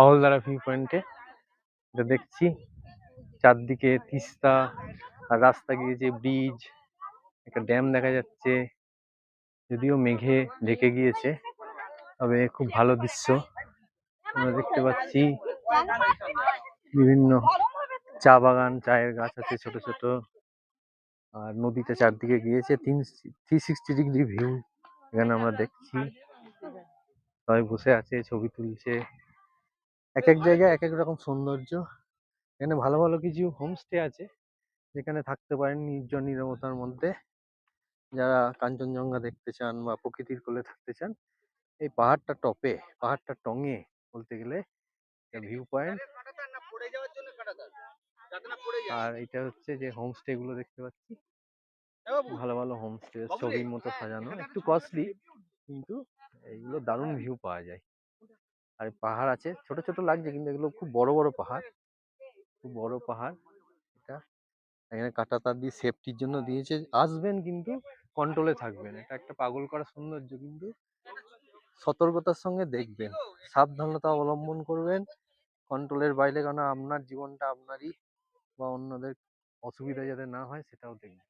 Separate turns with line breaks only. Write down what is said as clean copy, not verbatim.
Ahaldara view পয়েন্টে এটা দেখছি চারদিকে তিস্তা আর রাস্তা গিয়েছে, ব্রিজ, একটা ড্যাম দেখা যাচ্ছে, যদিও মেঘে ঢেকে গিয়েছে, তবে খুব ভালো দৃশ্য আমরা দেখতে পাচ্ছি। বিভিন্ন চা বাগান, চায়ের গাছ আছে ছোট ছোট, আর নদীটা চারদিকে গিয়েছে। 360 ডিগ্রি ভিউ এখানে আমরা দেখছি। সবাই বসে আছে, ছবি তুলছে। এক এক জায়গায় এক এক রকম সৌন্দর্য। এখানে ভালো ভালো কিছু হোমস্টে আছে যেখানে থাকতে পারেন নির্জন নীরবতার মধ্যে। যারা কাঞ্চনজঙ্ঘা দেখতে চান বা প্রকৃতির কোলে থাকতে চান, এই পাহাড়টা টপে, পাহাড়টা টঙে বলতে গেলে ভিউ পয়েন্ট। আর এটা হচ্ছে যে হোমস্টে গুলো দেখতে পাচ্ছি, ভালো ভালো হোমস্টে, ছবির মতো সাজানো, একটু কস্টলি, কিন্তু এইগুলো দারুণ ভিউ পাওয়া যায়। আর পাহাড় আছে, ছোট ছোট লাগছে কিন্তু এগুলো খুব বড় বড় পাহাড়, খুব বড় পাহাড়। এটা এখানে কাঁটা তার দিয়ে সেফটির জন্য দিয়েছে, আসবেন কিন্তু কন্ট্রোলে থাকবেন। এটা একটা পাগল করা সৌন্দর্য, কিন্তু সতর্কতার সঙ্গে দেখবেন, সাবধানতা অবলম্বন করবেন কন্ট্রোলের বাইরে, কারণ আপনার জীবনটা আপনারই, বা অন্যদের অসুবিধা যাতে না হয় সেটাও দেখবেন।